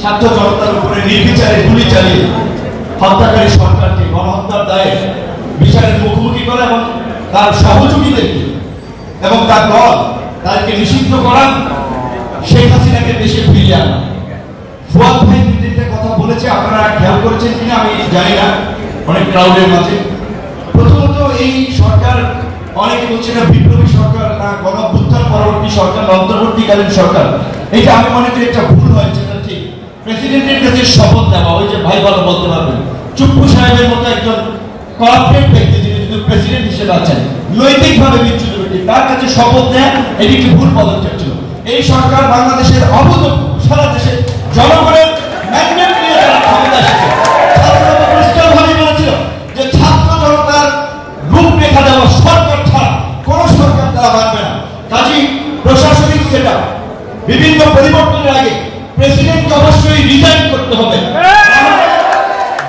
ছাত্র জনতার উপরে নির্বিচারে গুলি চালিয়ে হত্যাকারী সরকারকে গণহত্যার দায়ে বিচারের মুখোমুখি করে এবং তার সহযোগীদেরকে এবং তার দল তাদেরকে নিষিদ্ধ করা, শেখ হাসিনাকে দেশে ফিরিয়ে আনা। ফুয়াদ ভাই তিনটা কথা বলেছে, আপনারা খেয়াল করেছেন কিনা আমি জানি না, অনেক ক্রাউডের মাঝে। প্রথমত এই সরকার, অনেকে বলছে না বিপ্লবী সরকার, না গণঅভ্যুত্থান পরবর্তী সরকার, অন্তর্বর্তীকালীন সরকার, এটা আমি মনে করি একটা ভুল হয়েছে। ঠিক প্রেসিডেন্টের কাছে শপথ দেওয়া, ওই যে ভাই ভালো বলতে পারবেন, চুপ্পু সাহেবের মতো একজন কর্পোরেট ব্যক্তি যিনি শুধু প্রেসিডেন্ট হিসেবে আছেন, নৈতিকভাবে বিচ্যুত ব্যক্তি, তার কাছে শপথ নেয়, এটি একটি ভুল পদক্ষেপ ছিল। এই সরকার বাংলাদেশের অভূতপূর্ব, সারা দেশে জনগণের ম্যান্ডেট নিয়ে তারা ক্ষমতা এসেছে। ছাত্ররা পরিষ্কারভাবে বলেছিল যে ছাত্র জনতার রূপরেখা দেওয়া সরকার ছাড়া কোন সরকার তারা মানবে না। কাজেই প্রশাসনিক সেটআপ বিভিন্ন পরিবর্তনের আগে প্রেসিডেন্টকে অবশ্যই রিজাইন করতে হবে,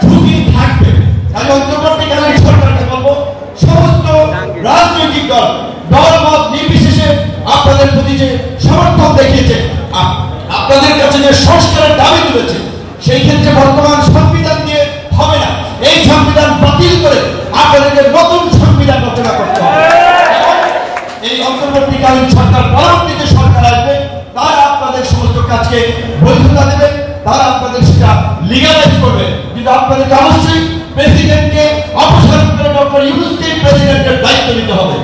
ঝুঁকি থাকবে। কাজে অন্তর্বর্তীকালীন সরকারকে বলবো, সমস্ত রাজনৈতিক দল দলমত নির্বিশেষে আপনাদের প্রতি যে সমর্থন দেখিয়েছে, আপনাদের কাছে যে সংস্কারের দাবি তুলেছে, সেই ক্ষেত্রে বর্তমান সংবিধান দিয়ে হবে না। এই সংবিধান বাতিল করে আপনাদেরকে নতুন সংবিধান রচনা করতে হবে। এই অন্তর্বর্তীকালীন সরকার, পরবর্তীতে সরকার আসবে, তারা আপনাদের সমস্ত কাজকে বৈধতা দেবে, তারা আপনাদের সেটা লিগালাইজ করবে, কিন্তু আপনাদেরকে অবশ্যই প্রেসিডেন্টকে অপসারণ করে ডক্টর ইউনূসকে প্রেসিডেন্টের দায়িত্ব নিতে হবে।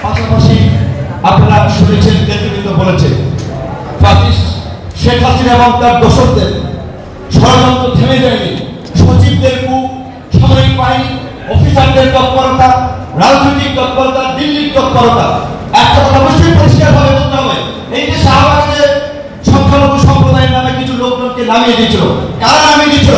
পাশাপাশি আপনারা শুনেছেন, নেতৃত্ব বলেছে ফ্যাসিস্ট শেখ হাসিনা এবং তার দোসরদের ষড়যন্ত্র থেমে যায়নি। সচিবদের কূপ, সামরিক বাহিনী অফিসারদের তৎপরতা, রাজনৈতিক তৎপরতা, দিল্লির তৎপরতা, একটা কথা অবশ্যই পরিষ্কারভাবে বলতে হবে, এই যে শাহবাগে সংখ্যালঘু সম্প্রদায়ের নামে কিছু লোকজনকে নামিয়ে দিয়েছিল, কারা নামিয়ে দিয়েছিল?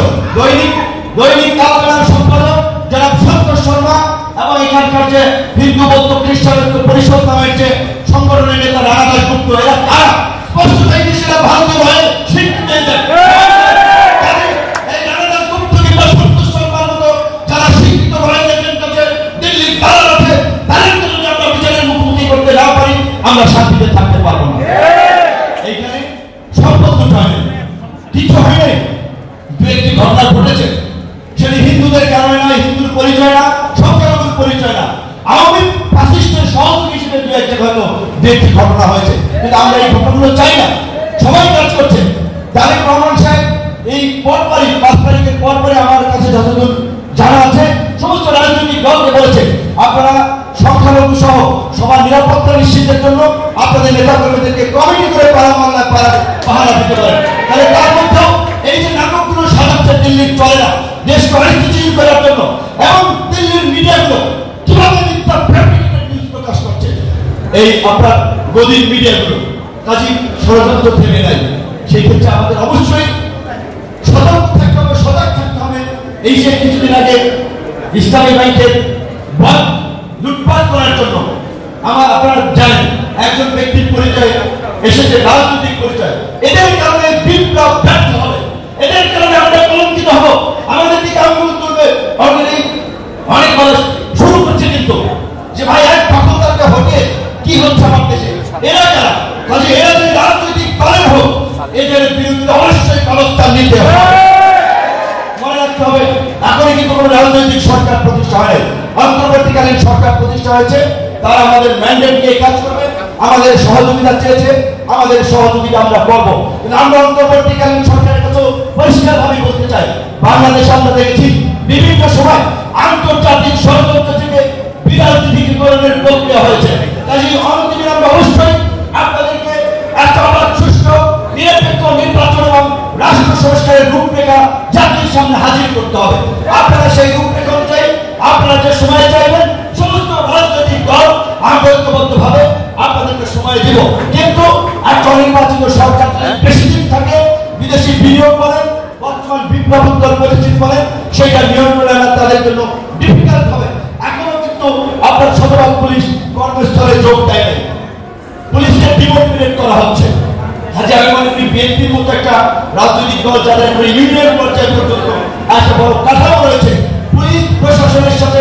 দৈনিক কালবেলার সম্পাদক জনাব সন্তোষ শর্মা এবং এখানকার যে হিন্দু বৌদ্ধ খ্রিস্টান পরিষদ নামের যে সংগঠনের নেতা রানা দাশগুপ্ত, এরা কারা? স্পষ্ট তাই সেটা ভারতীয় হয়ে স্বীকৃতি দিয়েছে। এই রানা দাশগুপ্ত কিংবা সন্তোষ শর্মার মতো যারা স্বীকৃত হয়েছেন কাছে দিল্লির দালাল আছে, তাদেরকে যদি আমরা বিচারের মুখোমুখি করতে না পারি, আমরা শান্তিতে থাকতে পারবো না। এইখানে সম্পদ হয়নি, কিছু হয়নি, দু একটি ঘটনা ঘটেছে, সেটি হিন্দুদের কারণে নয়, হিন্দুর পরিচয় না, সংখ্যালঘুর পরিচয় না, আওয়ামী ফ্যাসিস্টের সহযোগী হিসেবে দু একটা হয়তো দু একটি ঘটনা হয়েছে, কিন্তু আমরা এই ঘটনাগুলো চাই না। সবাই কাজ করছে। তারেক রহমান সাহেব এই পরপরই 5 তারিখের পরপরই আমার কাছে যতদূর জানা আছে সমস্ত রাজনৈতিক দলকে বলেছে, আপনারা সংখ্যালঘু সহ সবার নিরাপত্তা নিশ্চিতের জন্য আপনাদের নেতা কর্মীদেরকে কমিটি করে পাহারা দিতে পারেন। তাহলে তার মধ্যেও এই যে নাটকগুলো সাজাচ্ছে দিল্লির চলে না, দেশকে অস্থিতিশীল করার জন্য, এবং দিল্লির মিডিয়াগুলো কিভাবে মিথ্যা ফ্যাব্রিকেটেড নিউজ প্রকাশ করছে, এই আপনার গদির মিডিয়াগুলো, কাজী ষড়যন্ত্র থেমে নাই। সেই ক্ষেত্রে আমাদের অবশ্যই সতর্ক থাকতে হবে, সজাগ থাকতে হবে। এই যে কিছুদিন আগে ইসলামী ব্যাংকের লুটপাট করার জন্য আপনারা জানেন একজন ব্যক্তির পরিচয় এসেছে, রাজনৈতিক পরিচয়, এদের কারণে বিপ্লব ব্যর্থ হবে, এদের কারণে আমরা কলঙ্কিত হব, আমাদের দিকে আঙুল তুলবে। অলরেডি অনেক মানুষ শুরু করছে কিন্তু যে ভাই এক দখলদারকে হটিয়ে কি হচ্ছে আমার দেশে, এরা যারা, কাজে এরা যদি রাজনৈতিক দলের হোক, এদের বিরুদ্ধে অবশ্যই ব্যবস্থা নিতে হবে। মনে রাখতে হবে, এখনই কিন্তু কোনো রাজনৈতিক সরকার প্রতিষ্ঠা হয়, অন্তর্বর্তীকালীন সরকার প্রতিষ্ঠা হয়েছে, তারা আমাদের ম্যান্ডেট নিয়ে কাজ করবে, আমাদের সহযোগিতা চেয়েছে, আমাদের সহযোগিতা আমরা করবো। কিন্তু আমরা অন্তর্বর্তীকালীন সরকারের কাছে পরিষ্কারভাবে বলতে চাই, বাংলাদেশে আমরা দেখেছি বিভিন্ন সময় আন্তর্জাতিক ষড়যন্ত্র থেকে বিরাজনীতিকরণের প্রক্রিয়া হয়েছে। কাজেই অন্তিমে আমরা অবশ্যই আপনাদেরকে একটা অবাধ, সুষ্ঠু, নিরপেক্ষ নির্বাচন এবং রাষ্ট্র সংস্কারের রূপরেখা জাতির সামনে হাজির করতে হবে। আপনারা সেই রূপরেখা অনুযায়ী আপনারা যে সময় চাইবেন, সমস্ত রাজনৈতিক দল ঐক্যবদ্ধভাবে আপনাদেরকে সময় দিব, কিন্তু একটা নির্বাচিত সরকার বেশি দিন থাকে, বিদেশি বিনিয়োগ করেন, বর্তমান বিপ্লবোত্তর পরিস্থিতি করেন, সেটা নিয়ন্ত্রণে আনা তাদের জন্য ডিফিকাল্ট হবে। এখনো কিন্তু আপনার শতভাগ পুলিশ কর্মস্থলে যোগ দেয় নাই, পুলিশকে ডিমোটিভেট করা হচ্ছে। কাজে আমি মনে করি বিএনপির মতো একটা রাজনৈতিক দল যাদের ইউনিয়ন পর্যায়ে পর্যন্ত একটা বড় কাঠামো রয়েছে, পুলিশ প্রশাসনের সাথে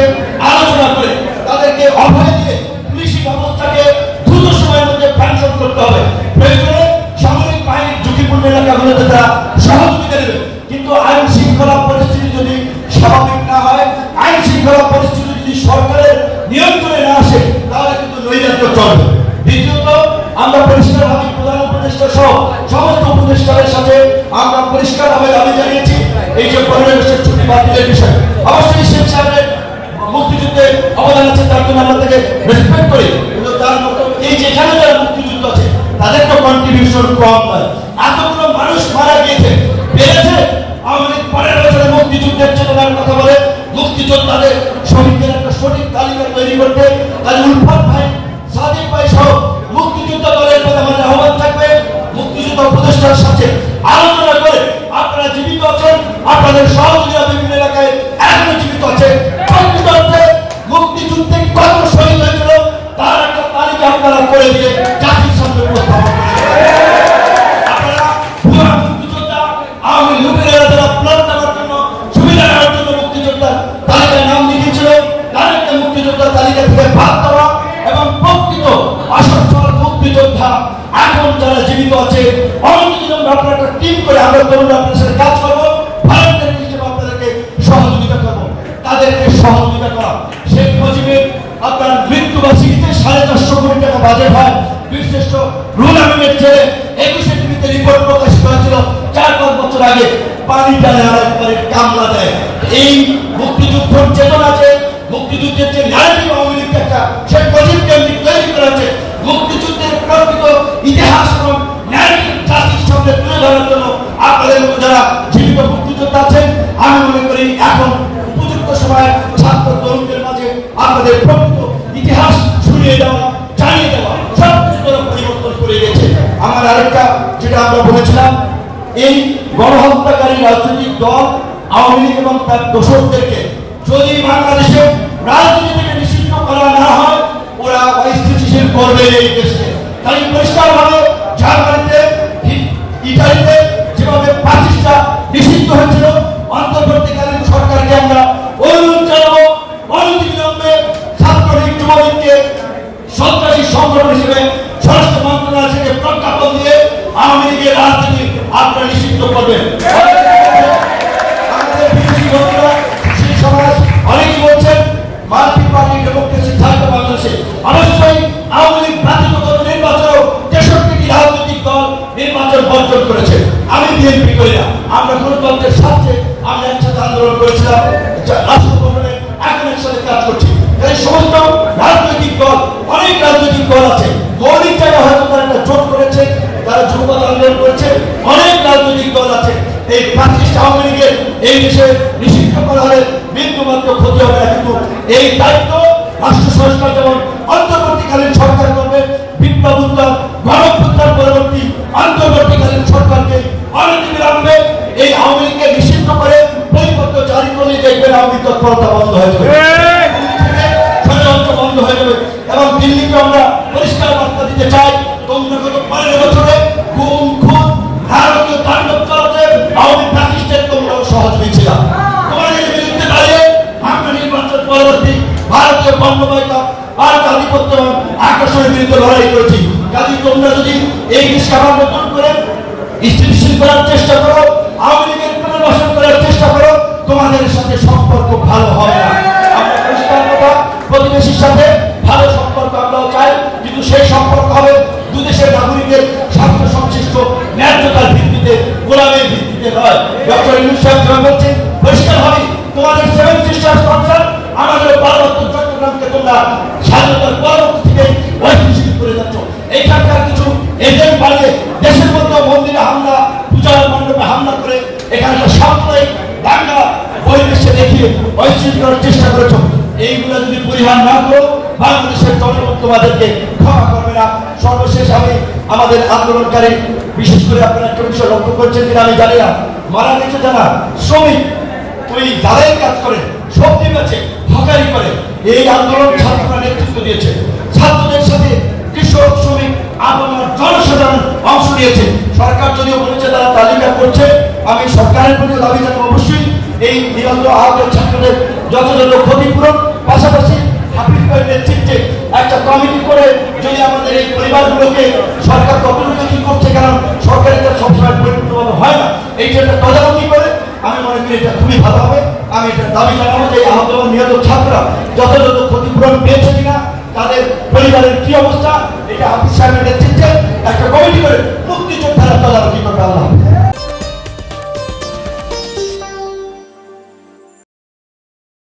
আলোচনা করে তাদেরকে অভয় দিয়ে পুলিশি ব্যবস্থাকে দ্রুত সময়ের মধ্যে ফ্যাকশন করতে হবে। প্রয়োজনে সামরিক বাহিনীর ঝুঁকিপূর্ণ এলাকাগুলোতে তারা সহযোগিতা দেবে। কিন্তু আইন শৃঙ্খলা পরিস্থিতি যদি স্বাভাবিক না হয়, আইন শৃঙ্খলা পরিস্থিতি যদি সরকারের নিয়ন্ত্রণে না আসে, তাহলে কিন্তু নৈরাজ্য চলবে। দ্বিতীয়ত, আমরা পরিষ্কারভাবে প্রধান উপদেষ্টা সহ সমস্ত উপদেষ্টাদের সাথে আমরা পরিষ্কারভাবে দাবি জানিয়েছি এই যে 15 আগস্টের ছুটি বাতিলের বিষয়। অবশ্যই শেখ সাহেবের মুক্তিযুদ্ধে অবদান আছে, তার জন্য আমরা তাকে রেসপেক্ট করি, কিন্তু তার মতো এই যে এখানে যারা মুক্তিযুদ্ধ আছে তাদের তো কন্ট্রিবিউশন কম নয়। এতগুলো মানুষ মারা গিয়েছে, বেড়েছে। আওয়ামী লীগ 15 বছরে মুক্তিযুদ্ধের চেতনার কথা বলে মুক্তিযোদ্ধাদের শহীদদের একটা সঠিক তালিকা তৈরি করতে কাজী উলফাত ভাই, সাদিক ভাই সহ মুক্তিযুদ্ধ দলের প্রতি আমাদের আহ্বান থাকবে, মুক্তিযুদ্ধ উপদেষ্টার সাথে আলোচনা করে আপনারা জীবিত আছেন, আপনাদের সহযোগীরা বিভিন্ন এলাকায় এখনো জীবিত আছে, প্রকৃত অর্থে মুক্তিযুদ্ধে কত শহীদ হয়েছিল তার একটা তালিকা আপনারা করে দিয়ে জাতির সামনে উপস্থাপন করবেন। আপনারা পুরো মুক্তিযোদ্ধা আওয়ামী লীগের যারা প্লট দেওয়ার জন্য সুবিধা নেওয়ার জন্য মুক্তিযোদ্ধার তালিকায় নাম লিখেছিল, তাদেরকে মুক্তিযোদ্ধার তালিকা থেকে বাদ দেওয়া এবং প্রকৃত আসল মুক্তিযোদ্ধা এখন যারা জীবিত আছে অনেকজন আপনারা একটা টিম করে আমরা তরুণরা আপনাদের সাথে কাজ করবো, ভলান্টিয়ার হিসেবে আপনাদেরকে সহযোগিতা করবো, তাদেরকে সহযোগিতা করা। শেখ মুজিবের আপনার মৃত্যুবার্ষিকীতে 450 কোটি টাকা বাজেট হয়। বীরশ্রেষ্ঠ রুহুল আমিনের ছেলে 21 টিভিতে রিপোর্ট প্রকাশিত হয়েছিল 4-5 বছর আগে, পানি টানে আর একবারে কামলা দেয়। এই মুক্তিযুদ্ধের চেতনা আছে, মুক্তিযুদ্ধের যে ন্যারেটিভ আওয়ামী লীগ একটা শেখ মুজিব কেন্দ্রিক তৈরি করা আছে, মুক্তিযুদ্ধের প্রকৃত ইতিহাস এবং ন্যারেটিভ জাতির সামনে তুলে ধরার জন্য আপনাদের মতো যারা জীবিত মুক্তিযোদ্ধা আছেন, আমি মনে করি এখন উপযুক্ত সময়ে ছাত্র তরুণদের মাঝে আপনাদের প্রকৃত ইতিহাস শুনিয়ে দেওয়া, জানিয়ে দেওয়া, সব কিছু পরিবর্তন করে গেছে। আমার আরেকটা যেটা আমরা বলেছিলাম, এই গণহত্যাকারী রাজনৈতিক দল আওয়ামী লীগ এবং তার দোসরদেরকে যদি বাংলাদেশে রাজনীতি থেকে নিষিদ্ধ করা না হয়, ওরা অস্থিতিশীল করবে এই দেশকে। তাই পরিষ্কারভাবে জার্মানিতে, ইটালিতে যেভাবে ফ্যাসিস্টরা নিষিদ্ধ হয়েছিল, অন্তর্বর্তীকালীন সরকারকে আমরা অনুরোধ জানাবো অনতিবিলম্বে ছাত্রলীগ যুবলীগকে সন্ত্রাসী সংগঠন হিসেবে স্বরাষ্ট্র মন্ত্রণালয় থেকে প্রজ্ঞাপন দিয়ে আওয়ামী লীগের রাজনীতি আপনারা নিষিদ্ধ করবেন। আমাদের বিরোধী বন্ধুরা সেই সমাজ অনেকেই বলছেন মাল্টি পার্টি ডেমোক্রেসি থাকবে বাংলাদেশে। অবশ্যই আওয়ামী লীগ প্রাথমিক নির্বাচনেও 63টি রাজনৈতিক দল নির্বাচন বর্জন করেছে। আমি বিএনপি করি না, আমরা গণতন্ত্রের স্বার্থে আমরা একসাথে আন্দোলন করেছিলাম, রাষ্ট্র ভবনে এখন একসাথে কাজ করছি। এই সমস্ত রাজনৈতিক দল, অনেক রাজনৈতিক দল আছে, মৌলিক জায়গায় হয়তো তারা একটা জোট করেছে, তারা যুবপথ আন্দোলন করেছে, অনেক রাজনৈতিক দল আছে। এই ফ্যাসিস্ট আওয়ামী লীগের এই দেশে নিষিদ্ধ করা হলে বিন্দুমাত্র ক্ষতি হবে না, কিন্তু এই দায়িত্ব রাষ্ট্র সংস্কার যেমন অন্তর্বর্তীকালীন সরকার করবে, বিপ্লবোত্তর গণঅভ্যুত্থান পরবর্তী অন্তর্বর্তীকালীন সরকারকে অনতিবিলম্বে এই আওয়ামী লীগকে নিষিদ্ধ করে পরিপত্র জারি করলে দেখবেন আওয়ামী তৎপরতা বন্ধ হয়ে যাবে, ষড়যন্ত্র বন্ধ হয়ে যাবে। এবং দিল্লিকে আমরা পরিষ্কার বার্তা দিতে চাই, তোমরা গত 15 বছরে গুম, খুন, ভারতীয় তাণ্ডব চালাতে আওয়ামী ফ্যাসিস্টের তোমরাও সহযোগী ছিল। তোমাদের বিরুদ্ধে দাঁড়িয়ে আমরা নির্বাচন পরবর্তী ভারতীয় বঙ্গবাহিকা ভারত আধিপত্য এবং আগ্রাসনের বিরুদ্ধে লড়াই করেছি। কাজে তোমরা যদি এই দেশকে আবার নতুন করে স্থিতিশীল করার চেষ্টা করো, আওয়ামী লীগের পুনর্বাসন করার চেষ্টা করো, তোমাদের সাথে সম্পর্ক ভালো হবে না। আমরা পরিষ্কার কথা, প্রতিবেশীর সাথে ভালো সম্পর্ক আমরাও চাই, কিন্তু সেই সম্পর্ক হবে দুদেশের নাগরিকের স্বার্থ সংশ্লিষ্ট ন্যায্যতার ভিত্তিতে, গোলামের ভিত্তিতে নয়। ডক্টর ইউনূস সাহেব বলছেন পরিষ্কারভাবে, তোমাদের 7 সিস্টার্স কনসার্ন আমাদের পার্বত্য চট্টগ্রামকে তোমরা স্বাধীনতার পরবর্তী থেকে ঐতিহ্যশীল করে যাচ্ছ। এইখানকার কিছু এজেন্ট বানিয়ে দেশের মধ্যে মন্দিরে হামলা, পূজার মণ্ডপে হামলা করে এখানে সাম্প্রদায়িক দাঙ্গা পরিবেশে দেখিয়ে ঐতিহ্য করার চেষ্টা করেছ। এইগুলো যদি পরিহার না করো, বাংলাদেশের জনগণ তোমাদেরকে ক্ষমা করবে না। সর্বশেষ আমি আমাদের আন্দোলনকারী, বিশেষ করে আপনারা একটা বিষয় লক্ষ্য করছেন কিনা আমি জানি না, মারা গেছে যারা শ্রমিক, ওই যারাই কাজ করে, সবজি বেচে, হকারি করে, এই আন্দোলন ছাত্ররা নেতৃত্ব দিয়েছে। ছাত্রদের সাথে কৃষক, শ্রমিক, আপনার জনসাধারণ অংশ নিয়েছে। সরকার যদিও বলেছে তারা তালিকা করছে, আমি সরকারের প্রতি দাবি জানাবো অবশ্যই এই নিরন্তর আহত ছাত্রদের যথাযথ ক্ষতিপূরণ, পাশাপাশি হাফিজ ভাইয়ের নেতৃত্বে একটা কমিটি করে যদি আমাদের এই পরিবারগুলোকে সরকার কতটুকু কি করছে, কারণ সরকার এটা সবসময় পরিপূর্ণভাবে হয় না, এইটা একটা তদারকি করে আমি মনে করি এটা খুবই ভালো হবে। আমি এটা দাবি জানাবো যে আহত এবং নিহত ছাত্ররা যথাযথ ক্ষতিপূরণ পেয়েছে কিনা, তাদের পরিবারের কি অবস্থা, এটা হাফিজ সাহেবের নেতৃত্বে একটা কমিটি করে মুক্তিযোদ্ধারা তদারকি করবে। আল্লাহ।